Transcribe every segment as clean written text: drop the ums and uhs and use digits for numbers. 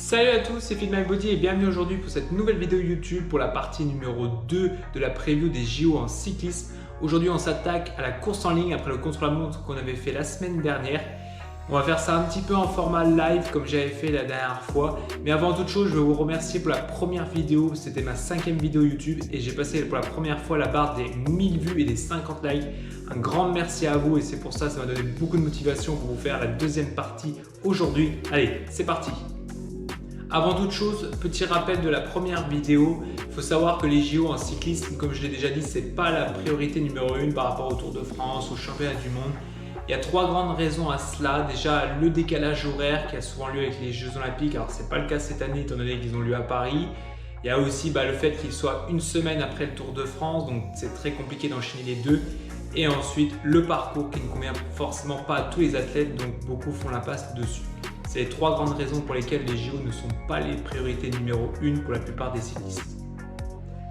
Salut à tous, c'est FitMyBody et bienvenue aujourd'hui pour cette nouvelle vidéo YouTube pour la partie numéro 2 de la preview des JO en cyclisme. Aujourd'hui on s'attaque à la course en ligne après le contre-la-montre qu'on avait fait la semaine dernière. On va faire ça un petit peu en format live comme j'avais fait la dernière fois. Mais avant toute chose, je veux vous remercier pour la première vidéo. C'était ma 5e vidéo YouTube et j'ai passé pour la première fois la barre des 1000 vues et des 50 likes. Un grand merci à vous et c'est pour ça, ça m'a donné beaucoup de motivation pour vous faire la deuxième partie aujourd'hui. Allez, c'est parti! Avant toute chose, petit rappel de la première vidéo, il faut savoir que les JO en cyclisme, comme je l'ai déjà dit, ce n'est pas la priorité numéro 1 par rapport au Tour de France, au championnat du monde. Il y a 3 grandes raisons à cela. Déjà, le décalage horaire qui a souvent lieu avec les Jeux Olympiques. Alors, ce n'est pas le cas cette année étant donné qu'ils ont lieu à Paris. Il y a aussi le fait qu'il soit une semaine après le Tour de France, donc c'est très compliqué d'enchaîner les deux. Et ensuite, le parcours qui ne convient forcément pas à tous les athlètes, donc beaucoup font l'impasse dessus. C'est les 3 grandes raisons pour lesquelles les JO ne sont pas les priorités numéro 1 pour la plupart des cyclistes.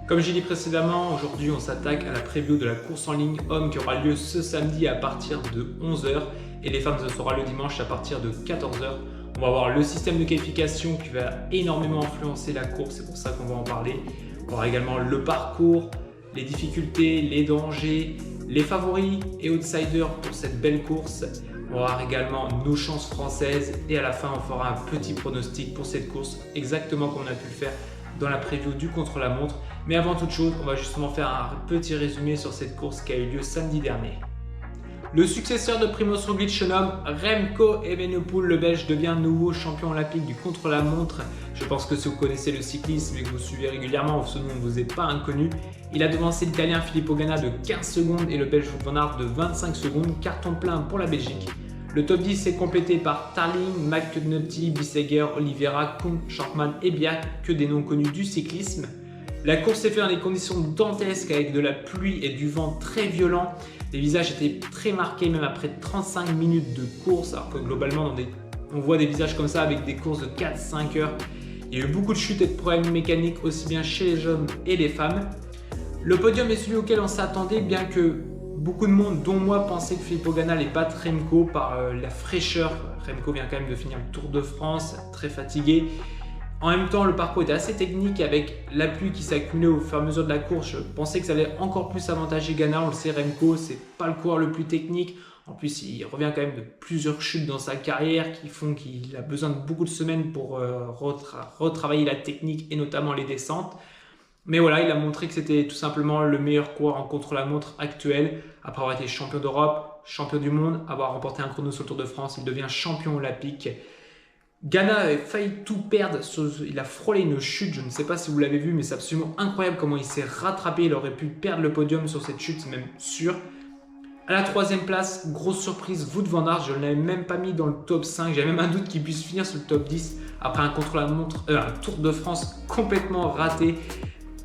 Comme j'ai dit précédemment, aujourd'hui on s'attaque à la preview de la course en ligne homme qui aura lieu ce samedi à partir de 11 h et les femmes ce sera le dimanche à partir de 14 h. On va voir le système de qualification qui va énormément influencer la course, c'est pour ça qu'on va en parler. On aura également le parcours, les difficultés, les dangers, les favoris et outsiders pour cette belle course. On va voir également nos chances françaises et à la fin on fera un petit pronostic pour cette course exactement comme on a pu le faire dans la preview du contre-la-montre. Mais avant toute chose, on va justement faire un petit résumé sur cette course qui a eu lieu samedi dernier. Le successeur de Primož Roglič se nomme Remco Evenepoel. Le Belge devient nouveau champion olympique du contre-la-montre. Je pense que si vous connaissez le cyclisme et que vous suivez régulièrement, ce nom ne vous est pas inconnu. Il a devancé l'Italien Filippo Ganna de 15 secondes et le Belge Wout van Aert de 25 secondes. Carton plein pour la Belgique. Le top 10 est complété par Tarling, McNulty, Bissegger, Oliveira, Koen, Shortman et Biak, que des noms connus du cyclisme. La course s'est faite dans des conditions dantesques avec de la pluie et du vent très violent. Les visages étaient très marqués même après 35 minutes de course, alors que globalement on voit des visages comme ça avec des courses de 4-5 heures. Il y a eu beaucoup de chutes et de problèmes mécaniques aussi bien chez les hommes et les femmes. Le podium est celui auquel on s'attendait, bien que beaucoup de monde, dont moi, pensait que Filippo Ganna allait battre Remco par la fraîcheur. Remco vient quand même de finir le Tour de France, très fatigué. En même temps, le parcours était assez technique avec la pluie qui s'accumulait au fur et à mesure de la course. Je pensais que ça allait encore plus avantager Ganna. On le sait, Remco, c'est pas le coureur le plus technique. En plus, il revient quand même de plusieurs chutes dans sa carrière qui font qu'il a besoin de beaucoup de semaines pour retravailler la technique et notamment les descentes. Mais voilà, il a montré que c'était tout simplement le meilleur coureur en contre-la-montre actuel. Après avoir été champion d'Europe, champion du monde, avoir remporté un chrono sur le Tour de France, il devient champion olympique. Ganna avait failli tout perdre, il a frôlé une chute, je ne sais pas si vous l'avez vu, mais c'est absolument incroyable comment il s'est rattrapé, il aurait pu perdre le podium sur cette chute, c'est même sûr. À la 3e place, grosse surprise, Wout van Aert, je ne l'avais même pas mis dans le top 5, j'avais même un doute qu'il puisse finir sur le top 10 après un contre-la-montre, un Tour de France complètement raté,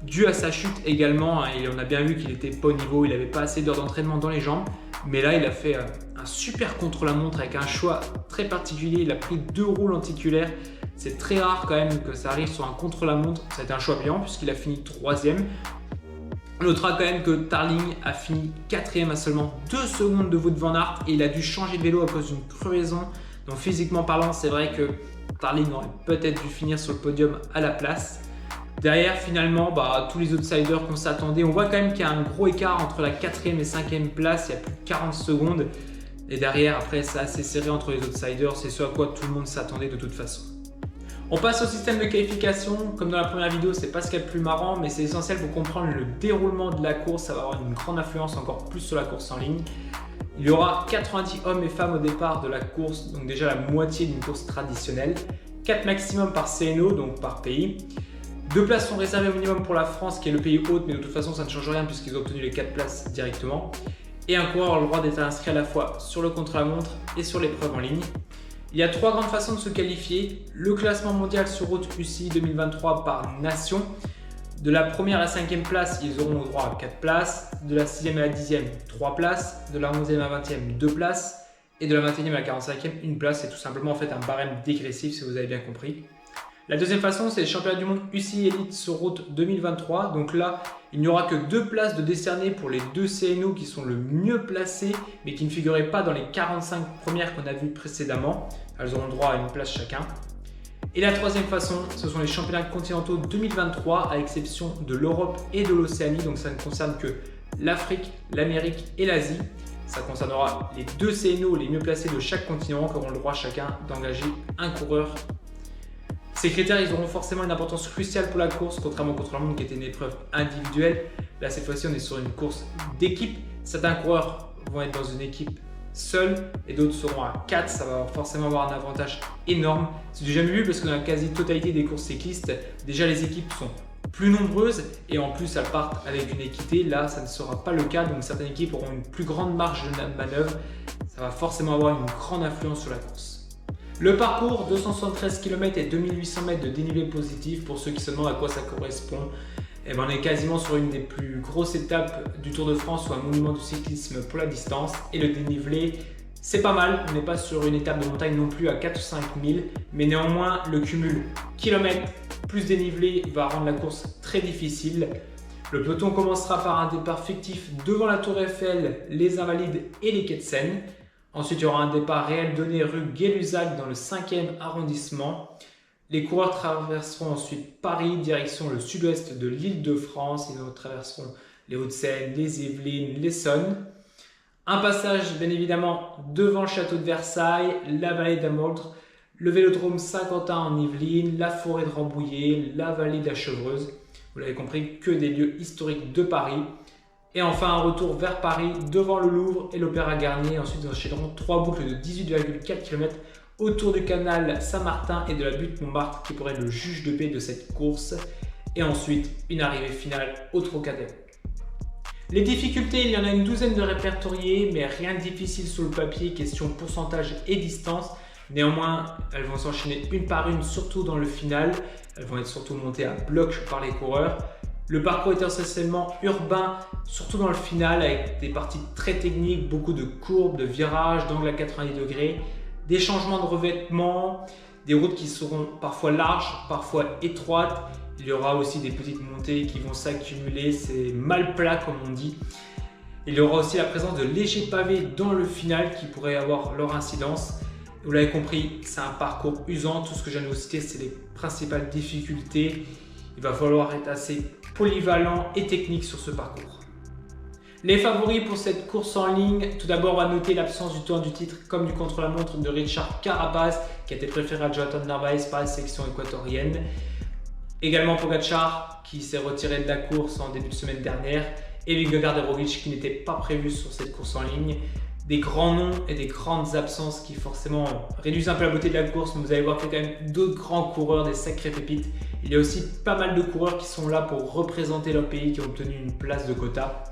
dû à sa chute également, et on a bien vu qu'il n'était pas au niveau, il n'avait pas assez d'heures d'entraînement dans les jambes. Mais là, il a fait un super contre-la-montre avec un choix très particulier. Il a pris 2 roues lenticulaires. C'est très rare quand même que ça arrive sur un contre-la-montre. Ça a été un choix brillant puisqu'il a fini 3e. On notera quand même que Tarling a fini 4e à seulement 2 secondes de Wout van Aert et il a dû changer de vélo à cause d'une crevaison. Donc physiquement parlant, c'est vrai que Tarling aurait peut-être dû finir sur le podium à la place. Derrière, finalement, tous les outsiders qu'on s'attendait, on voit quand même qu'il y a un gros écart entre la 4e et 5e place, il y a plus de 40 secondes. Et derrière, après, c'est assez serré entre les outsiders, c'est ce à quoi tout le monde s'attendait de toute façon. On passe au système de qualification. Comme dans la première vidéo, c'est pas ce qu'il y a de plus marrant, mais c'est essentiel pour comprendre le déroulement de la course. Ça va avoir une grande influence encore plus sur la course en ligne. Il y aura 90 hommes et femmes au départ de la course, donc déjà la moitié d'une course traditionnelle. 4 maximum par CNO, donc par pays. 2 places sont réservées au minimum pour la France, qui est le pays hôte, mais de toute façon, ça ne change rien puisqu'ils ont obtenu les 4 places directement. Et un coureur a le droit d'être inscrit à la fois sur le contre-la-montre et sur l'épreuve en ligne. Il y a 3 grandes façons de se qualifier. Le classement mondial sur route UCI 2023 par nation. De la 1re à la 5e place, ils auront le droit à 4 places. De la 6e à la 10e, 3 places. De la 11e à la 20e, 2 places. Et de la 21e à la 45e, 1 place. C'est tout simplement en fait un barème dégressif si vous avez bien compris. La deuxième façon, c'est les championnats du monde UCI Elite sur route 2023. Donc là, il n'y aura que 2 places de décernées pour les 2 CNO qui sont le mieux placés, mais qui ne figuraient pas dans les 45 premières qu'on a vues précédemment. Elles auront le droit à une place chacun. Et la troisième façon, ce sont les championnats continentaux 2023 à exception de l'Europe et de l'Océanie. Donc ça ne concerne que l'Afrique, l'Amérique et l'Asie. Ça concernera les 2 CNO les mieux placés de chaque continent qui auront le droit chacun d'engager un coureur. Ces critères, ils auront forcément une importance cruciale pour la course, contrairement au contre-la-montre qui était une épreuve individuelle. Là, cette fois-ci, on est sur une course d'équipe. Certains coureurs vont être dans une équipe seule et d'autres seront à 4. Ça va forcément avoir un avantage énorme. C'est du jamais vu parce que dans la quasi-totalité des courses cyclistes, déjà les équipes sont plus nombreuses et en plus elles partent avec une équité. Là, ça ne sera pas le cas. Donc certaines équipes auront une plus grande marge de manœuvre. Ça va forcément avoir une grande influence sur la course. Le parcours, 273 km et 2800 mètres de dénivelé positif. Pour ceux qui se demandent à quoi ça correspond, on est quasiment sur une des plus grosses étapes du Tour de France ou un monument du cyclisme pour la distance. Et le dénivelé, c'est pas mal. On n'est pas sur une étape de montagne non plus à 4 ou 5 000. Mais néanmoins, le cumul kilomètres plus dénivelé va rendre la course très difficile. Le peloton commencera par un départ fictif devant la Tour Eiffel, les Invalides et les quais de Seine. Ensuite, il y aura un départ réel donné rue Gay-Lussac dans le 5e arrondissement. Les coureurs traverseront ensuite Paris, direction le sud-ouest de l'Île-de-France. Ils traverseront les Hauts-de-Seine, les Yvelines, l'Essonne. Un passage, bien évidemment, devant le château de Versailles, la vallée d'Amoldre, le vélodrome Saint-Quentin en Yvelines, la forêt de Rambouillet, la vallée de la Chevreuse. Vous l'avez compris, que des lieux historiques de Paris. Et enfin, un retour vers Paris, devant le Louvre et l'Opéra Garnier. Ensuite, ils enchaîneront 3 boucles de 18,4 km autour du canal Saint-Martin et de la butte Montmartre, qui pourrait être le juge de paix de cette course. Et ensuite, une arrivée finale au Trocadéro. Les difficultés, il y en a une douzaine de répertoriées, mais rien de difficile sur le papier, question pourcentage et distance. Néanmoins, elles vont s'enchaîner une par une, surtout dans le final. Elles vont être surtout montées à bloc par les coureurs. Le parcours est essentiellement urbain, surtout dans le final, avec des parties très techniques, beaucoup de courbes, de virages, d'angles à 90 degrés, des changements de revêtement, des routes qui seront parfois larges, parfois étroites. Il y aura aussi des petites montées qui vont s'accumuler, c'est mal plat comme on dit. Il y aura aussi la présence de légers pavés dans le final qui pourraient avoir leur incidence. Vous l'avez compris, c'est un parcours usant. Tout ce que je viens de vous citer, c'est les principales difficultés. Il va falloir être assez polyvalent et technique sur ce parcours. Les favoris pour cette course en ligne, tout d'abord on va noter l'absence du tour du titre comme du contre-la-montre de Richard Carapaz qui a été préféré à Jonathan Narvaez par la sélection équatorienne. Également Pogačar qui s'est retiré de la course en début de semaine dernière et Vingegaard et Roglič qui n'étaient pas prévus sur cette course en ligne. Des grands noms et des grandes absences qui forcément réduisent un peu la beauté de la course, mais vous allez voir qu'il y a quand même d'autres grands coureurs, des sacrées pépites. Il y a aussi pas mal de coureurs qui sont là pour représenter leur pays, qui ont obtenu une place de quota.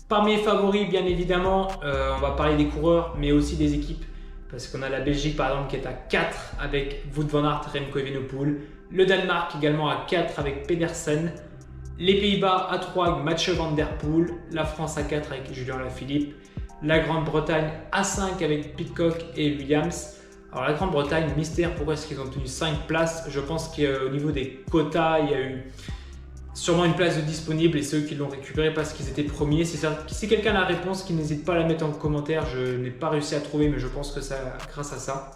Parmi les favoris, bien évidemment, on va parler des coureurs, mais aussi des équipes. Parce qu'on a la Belgique par exemple qui est à 4 avec Wout van Aert, Remco Evenepoel. Le Danemark également à 4 avec Pedersen. Les Pays-Bas à 3 avec Mathieu Van Der Poel. La France à 4 avec Julien Lafilippe. La Grande-Bretagne à 5 avec Pidcock et Williams. Alors la Grande-Bretagne, mystère, pourquoi est-ce qu'ils ont obtenu 5 places? Je pense qu'au niveau des quotas, il y a eu sûrement une place de disponible et c'est eux qui l'ont récupéré parce qu'ils étaient premiers. Si quelqu'un a la réponse, qu'il n'hésite pas à la mettre en commentaire. Je n'ai pas réussi à trouver, mais je pense que c'est grâce à ça.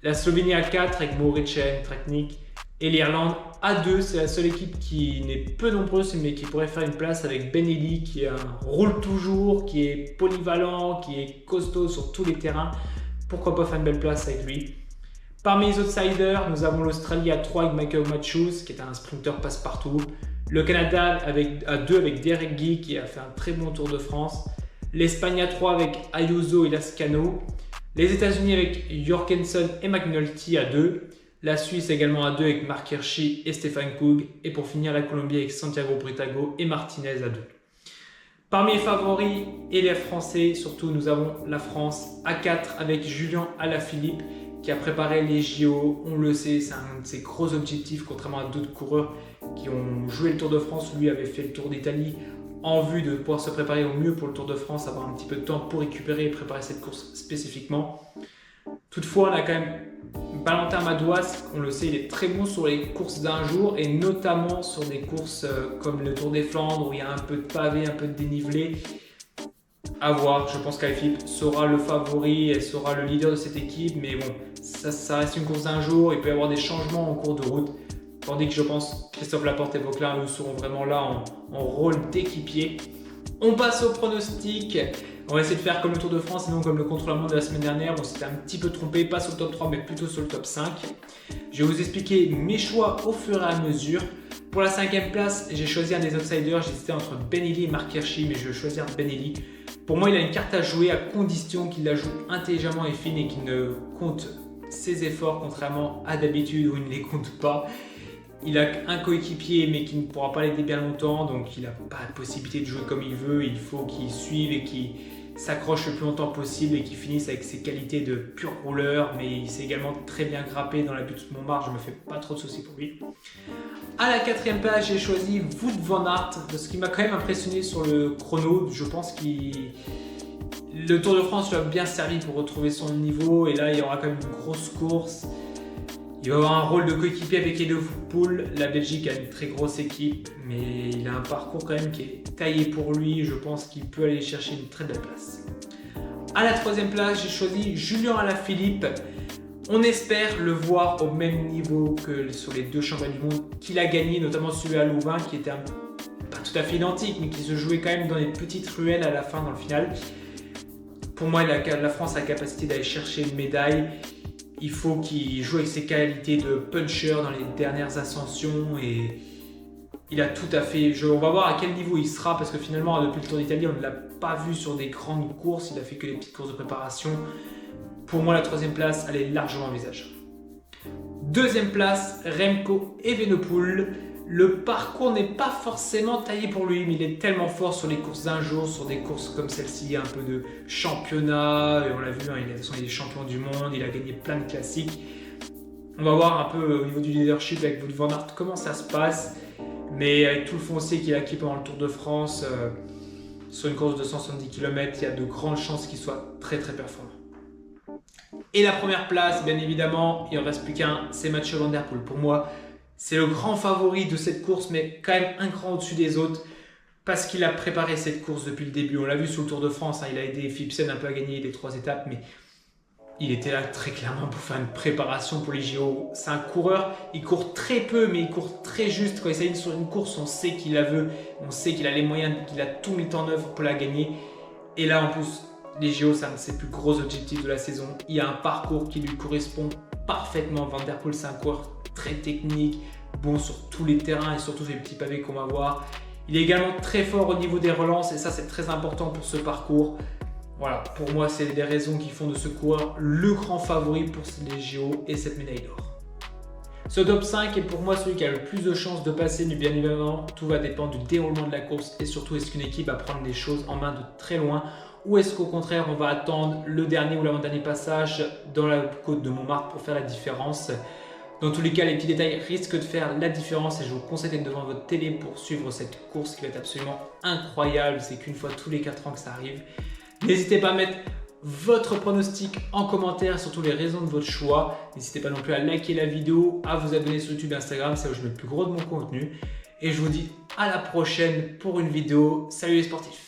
La Slovénie à 4 avec Moričen, Tratnik. Et l'Irlande à 2, c'est la seule équipe qui n'est peu nombreuse mais qui pourrait faire une place avec Ben Ely qui roule toujours, qui est polyvalent, qui est costaud sur tous les terrains. Pourquoi pas faire une belle place avec lui? Parmi les outsiders, nous avons l'Australie à 3 avec Michael Matthews qui est un sprinter passe-partout. Le Canada à 2 avec Derek Guy qui a fait un très bon Tour de France. L'Espagne à 3 avec Ayuso et Lascano. Les États-Unis avec Jorgensen et McNulty à 2. La Suisse également à 2 avec Mark Hirschi et Stefan Kung. Et pour finir, la Colombie avec Santiago Britago et Martinez à 2. Parmi les favoris et les Français, surtout, nous avons la France à 4 avec Julien Alaphilippe qui a préparé les JO. On le sait, c'est un de ses gros objectifs, contrairement à d'autres coureurs qui ont joué le Tour de France. Lui avait fait le Tour d'Italie en vue de pouvoir se préparer au mieux pour le Tour de France, avoir un petit peu de temps pour récupérer et préparer cette course spécifiquement. Toutefois, on a quand même Valentin Madouas, on le sait, il est très bon sur les courses d'un jour et notamment sur des courses comme le Tour des Flandres où il y a un peu de pavé, un peu de dénivelé. À voir, je pense qu'Alaphilippe sera le favori et sera le leader de cette équipe, mais bon, ça reste une course d'un jour, il peut y avoir des changements en cours de route, tandis que je pense Christophe Laporte et Vauclair nous seront vraiment là en rôle d'équipier. On passe au pronostic. On va essayer de faire comme le Tour de France et non comme le contre-la-montre de la semaine dernière. On s'était un petit peu trompé, pas sur le top 3 mais plutôt sur le top 5. Je vais vous expliquer mes choix au fur et à mesure. Pour la 5e place, j'ai choisi un des outsiders. J'hésitais entre Ben Illy et Marc Hirschi, mais je vais choisir Ben Illy. Pour moi, il a une carte à jouer à condition qu'il la joue intelligemment et fine et qu'il ne compte ses efforts contrairement à d'habitude où il ne les compte pas. Il a un coéquipier mais qui ne pourra pas l'aider bien longtemps, donc il n'a pas la possibilité de jouer comme il veut. Il faut qu'il suive et qu'il s'accroche le plus longtemps possible et qu'il finisse avec ses qualités de pur rouleur, mais il s'est également très bien grappé dans la butte de Montmartre, je me fais pas trop de soucis pour lui. À la 4e place, j'ai choisi Wout van Aert, parce qu'il m'a quand même impressionné sur le chrono. Je pense que le Tour de France lui a bien servi pour retrouver son niveau, et là il y aura quand même une grosse course. Il va avoir un rôle de coéquipier avec Evenepoel. La Belgique a une très grosse équipe, mais il a un parcours quand même qui est taillé pour lui. Je pense qu'il peut aller chercher une très belle place. À la 3e place, j'ai choisi Julien Alaphilippe. On espère le voir au même niveau que sur les 2 championnats du monde qu'il a gagné, notamment celui à Louvain, qui était pas tout à fait identique, mais qui se jouait quand même dans des petites ruelles à la fin, dans le final. Pour moi, la France a la capacité d'aller chercher une médaille. Il faut qu'il joue avec ses qualités de puncher dans les dernières ascensions et il a tout à fait... On va voir à quel niveau il sera parce que finalement, depuis le Tour d'Italie, on ne l'a pas vu sur des grandes courses. Il a fait que les petites courses de préparation. Pour moi, la 3e place, elle est largement envisageable. 2e place, Remco Evenepoel. Le parcours n'est pas forcément taillé pour lui, mais il est tellement fort sur les courses d'un jour, sur des courses comme celle-ci, un peu de championnat. Et on l'a vu, hein, il est champion du monde, il a gagné plein de classiques. On va voir un peu au niveau du leadership avec Wout van Aert comment ça se passe. Mais avec tout le foncier qu'il a acquis pendant le Tour de France, sur une course de 170 km, il y a de grandes chances qu'il soit très très performant. Et la première place, bien évidemment, il ne reste plus qu'un, c'est Mathieu Van Der Poel. Pour moi, c'est le grand favori de cette course, mais quand même un cran au-dessus des autres parce qu'il a préparé cette course depuis le début. On l'a vu sur le Tour de France, hein, il a aidé Philipsen un peu à gagner les 3 étapes, mais il était là très clairement pour faire une préparation pour les JO. C'est un coureur, il court très peu, mais il court très juste. Quand il s'aligne sur une course, on sait qu'il la veut, on sait qu'il a les moyens, qu'il a tout mis en œuvre pour la gagner. Et là, en plus, les JO, c'est un de ses plus gros objectifs de la saison. Il y a un parcours qui lui correspond parfaitement. Van Der Poel, c'est un coureur très technique, bon sur tous les terrains et surtout ces petits pavés qu'on va voir. Il est également très fort au niveau des relances et ça c'est très important pour ce parcours. Voilà, pour moi c'est des raisons qui font de ce coureur le grand favori pour les JO et cette médaille d'or. Ce top 5 est pour moi celui qui a le plus de chances de passer, mais bien évidemment tout va dépendre du déroulement de la course et surtout est-ce qu'une équipe va prendre les choses en main de très loin ou est-ce qu'au contraire on va attendre le dernier ou l'avant-dernier passage dans la côte de Montmartre pour faire la différence. Dans tous les cas, les petits détails risquent de faire la différence et je vous conseille d'être devant votre télé pour suivre cette course qui va être absolument incroyable. C'est qu'une fois tous les 4 ans que ça arrive. N'hésitez pas à mettre votre pronostic en commentaire et surtout les raisons de votre choix. N'hésitez pas non plus à liker la vidéo, à vous abonner sur YouTube et Instagram, c'est là où je mets le plus gros de mon contenu. Et je vous dis à la prochaine pour une vidéo. Salut les sportifs!